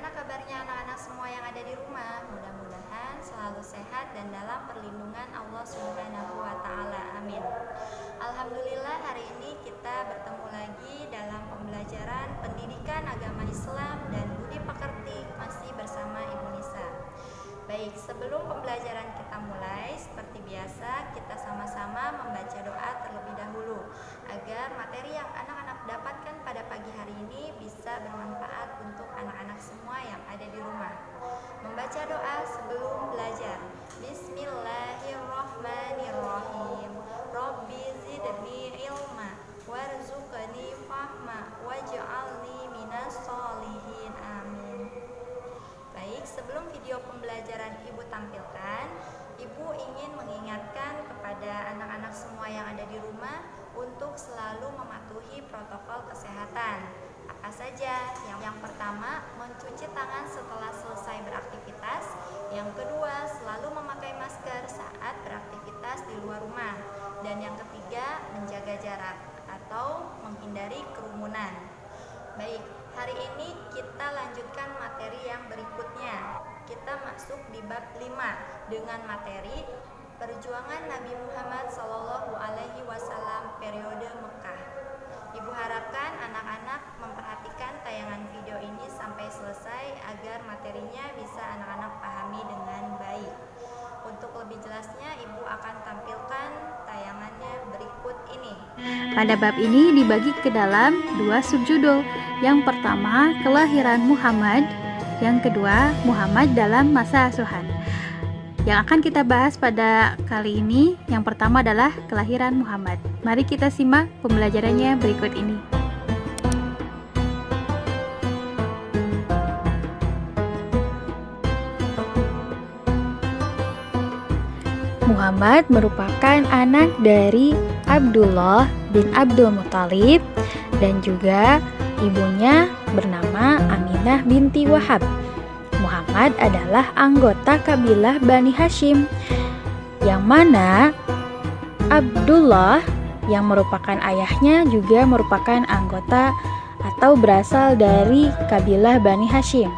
Bagaimana kabarnya anak-anak semua yang ada di rumah? Mudah-mudahan selalu sehat dan dalam perlindungan Allah Subhanahu wa Ta'ala. Amin. Alhamdulillah, hari ini kita bertemu lagi dalam pembelajaran pendidikan agama Islam dan budi pekerti masih bersama Ibu Nisa. Baik, sebelum pembelajaran kita mulai, seperti biasa kita sama-sama membaca doa terlebih dahulu agar materi yang anak-anak dapatkan pada pagi hari ini bisa bermanfaat untuk anak-anak semua yang ada di rumah. Membaca doa sebelum belajar. Bismillahirrahmanirrahim. Rabbi zidni ilma warzuqni fahma waj'alni minas sholihin. Amin. Baik, sebelum video pembelajaran Ibu tampilkan, Ibu ingin mengingatkan kepada anak-anak semua yang ada di rumah untuk selalu mematuhi protokol kesehatan. Apa saja? Yang pertama, mencuci tangan setelah selesai beraktivitas. Yang kedua, selalu memakai masker saat beraktivitas di luar rumah. Dan yang ketiga, menjaga jarak atau menghindari kerumunan. Baik, hari ini kita lanjutkan materi yang berikutnya. Kita masuk di bab 5 dengan materi perjuangan Nabi Muhammad SAW periode Mekah. Ibu harapkan anak-anak memperhatikan tayangan video ini sampai selesai agar materinya bisa anak-anak pahami dengan baik. Untuk lebih jelasnya, Ibu akan tampilkan tayangannya berikut ini. Pada bab ini dibagi ke dalam dua subjudul. Yang pertama, kelahiran Muhammad. Yang kedua, Muhammad dalam masa asuhan. Yang akan kita bahas pada kali ini, yang pertama adalah kelahiran Muhammad. Mari kita simak pembelajarannya berikut ini. Muhammad merupakan anak dari Abdullah bin Abdul Muthalib dan juga ibunya bernama Aminah binti Wahab. Muhammad adalah anggota kabilah Bani Hashim, yang mana Abdullah yang merupakan ayahnya juga merupakan anggota atau berasal dari kabilah Bani Hashim.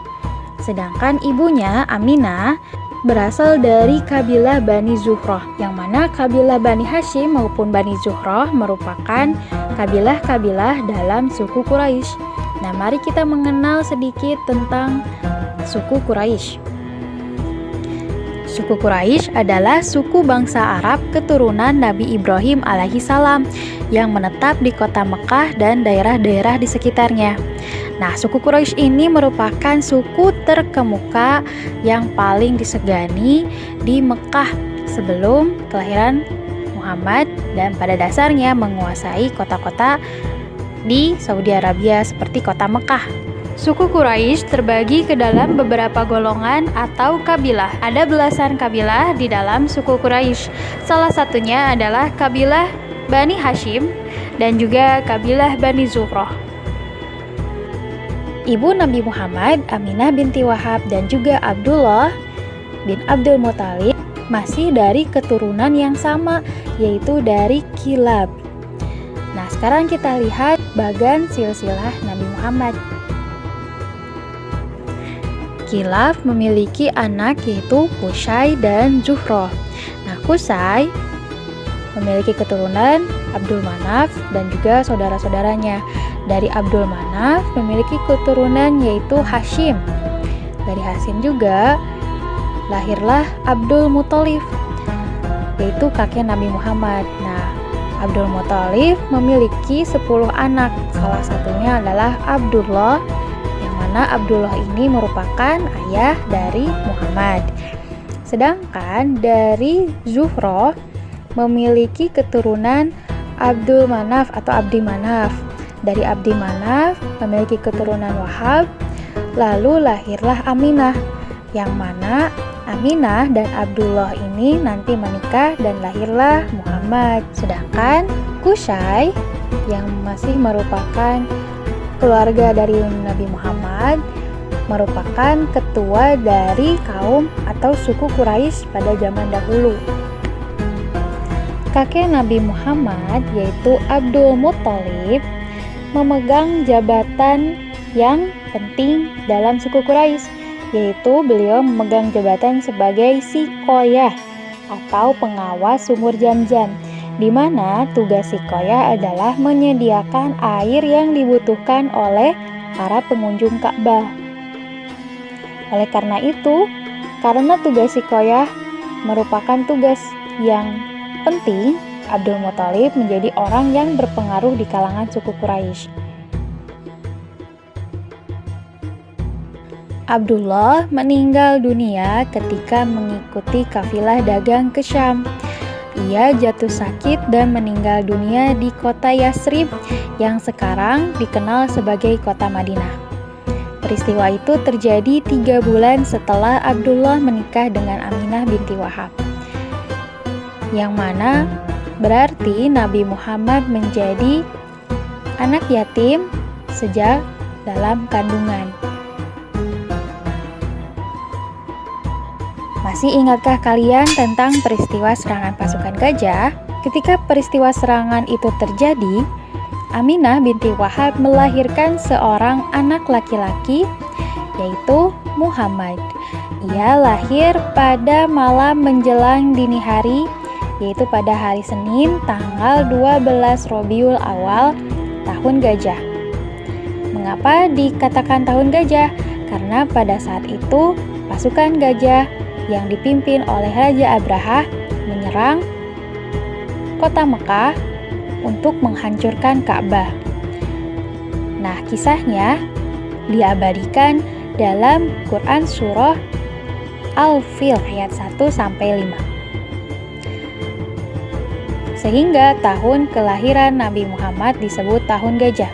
Sedangkan ibunya Aminah berasal dari kabilah Bani Zuhroh, yang mana kabilah Bani Hashim maupun Bani Zuhroh merupakan kabilah-kabilah dalam suku Quraisy. Nah, mari kita mengenal sedikit tentang suku Quraisy. Suku Quraisy adalah suku bangsa Arab keturunan Nabi Ibrahim alaihissalam yang menetap di kota Mekah dan daerah-daerah di sekitarnya. Nah, suku Quraisy ini merupakan suku terkemuka yang paling disegani di Mekah sebelum kelahiran Muhammad dan pada dasarnya menguasai kota-kota di Saudi Arabia seperti kota Mekah. Suku Quraisy terbagi ke dalam beberapa golongan atau kabilah. Ada belasan kabilah di dalam suku Quraisy. Salah satunya adalah kabilah Bani Hashim dan juga kabilah Bani Zuhroh. Ibu Nabi Muhammad, Aminah binti Wahab dan juga Abdullah bin Abdul Muthalib masih dari keturunan yang sama, yaitu dari Kilab. Nah, sekarang kita lihat bagan silsilah Nabi Muhammad. Kilab memiliki anak yaitu Qusay dan Zuhroh. Nah, Qusay memiliki keturunan Abdul Manaf dan juga saudara-saudaranya. Dari Abdul Manaf memiliki keturunan yaitu Hashim. Dari Hashim juga lahirlah Abdul Muthalib, yaitu kakek Nabi Muhammad. Nah, Abdul Muthalib memiliki 10 anak. Salah satunya adalah Abdullah, yang mana Abdullah ini merupakan ayah dari Muhammad. Sedangkan dari Zuhroh memiliki keturunan Abdul Manaf atau Abdi Manaf. Dari Abdi Manaf memiliki keturunan Wahab, lalu lahirlah Aminah, yang mana Aminah dan Abdullah ini nanti menikah dan lahirlah Muhammad. Sedangkan Qusay yang masih merupakan keluarga dari Nabi Muhammad merupakan ketua dari kaum atau suku Quraisy pada zaman dahulu. Kakek Nabi Muhammad yaitu Abdul Muthalib memegang jabatan yang penting dalam suku Quraisy, yaitu beliau memegang jabatan sebagai Sikoyah atau pengawas sumur Zam-Zam, di mana tugas Sikoyah adalah menyediakan air yang dibutuhkan oleh para pengunjung Ka'bah. Oleh karena itu, karena tugas Sikoyah merupakan tugas yang penting, Abdul Muthalib menjadi orang yang berpengaruh di kalangan suku Quraisy. Abdullah meninggal dunia ketika mengikuti kafilah dagang ke Syam. Ia jatuh sakit dan meninggal dunia di kota Yatsrib yang sekarang dikenal sebagai kota Madinah. Peristiwa itu terjadi 3 bulan setelah Abdullah menikah dengan Aminah binti Wahab, yang mana berarti Nabi Muhammad menjadi anak yatim sejak dalam kandungan. Masih ingatkah kalian tentang peristiwa serangan pasukan gajah? Ketika peristiwa serangan itu terjadi, Aminah binti Wahab melahirkan seorang anak laki-laki, yaitu Muhammad. Ia lahir pada malam menjelang dini hari, yaitu pada hari Senin tanggal 12 Rabiul Awal tahun gajah. Mengapa dikatakan tahun gajah? Karena pada saat itu pasukan gajah yang dipimpin oleh Raja Abraha menyerang kota Mekah untuk menghancurkan Ka'bah. Nah, kisahnya diabadikan dalam Quran surah Al-Fil ayat 1-5. Sehingga tahun kelahiran Nabi Muhammad disebut tahun gajah.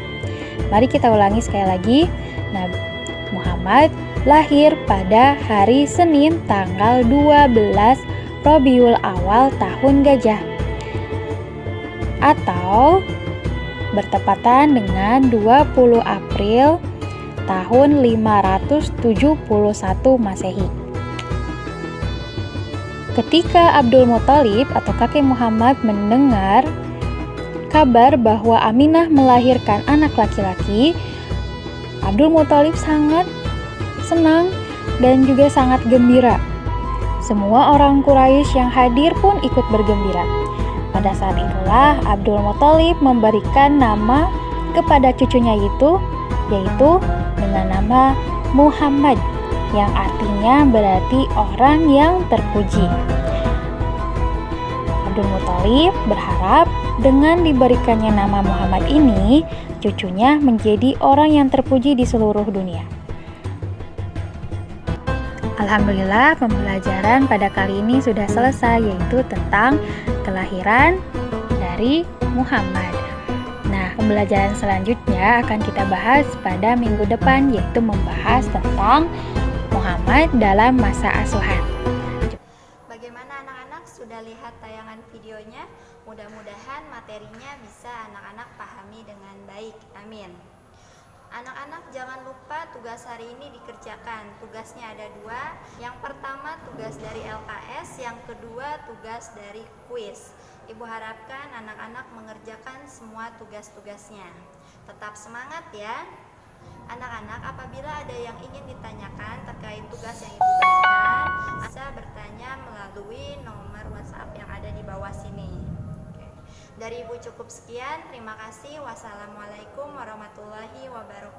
Mari kita ulangi sekali lagi. Nabi Muhammad lahir pada hari Senin tanggal 12 Rabiul Awal tahun gajah, atau bertepatan dengan 20 April tahun 571 Masehi. Ketika Abdul Muthalib atau kakek Muhammad mendengar kabar bahwa Aminah melahirkan anak laki-laki, Abdul Muthalib sangat senang dan juga sangat gembira. Semua orang Quraisy yang hadir pun ikut bergembira. Pada saat itulah Abdul Muthalib memberikan nama kepada cucunya itu, yaitu dengan nama Muhammad, yang artinya berarti orang yang terpuji. Abdul Muthalib berharap dengan diberikannya nama Muhammad ini, cucunya menjadi orang yang terpuji di seluruh dunia. Alhamdulillah, pembelajaran pada kali ini sudah selesai, yaitu tentang kelahiran dari Muhammad. Nah, pembelajaran selanjutnya akan kita bahas pada minggu depan, yaitu membahas tentang Muhammad dalam masa asuhan. Bagaimana anak-anak sudah lihat tayangan videonya? Mudah-mudahan materinya bisa anak-anak pahami dengan baik. Amin. Anak-anak jangan lupa tugas hari ini dikerjakan. Tugasnya ada 2. Yang pertama tugas dari LKS, yang kedua tugas dari kuis. Ibu harapkan anak-anak mengerjakan semua tugas-tugasnya. Tetap semangat ya. Anak-anak, apabila ada yang ingin ditanyakan terkait tugas yang ibu berikan, bisa bertanya melalui nomor WhatsApp yang ada di bawah sini. Dari ibu cukup sekian. Terima kasih. Wassalamualaikum warahmatullahi wabarakatuh.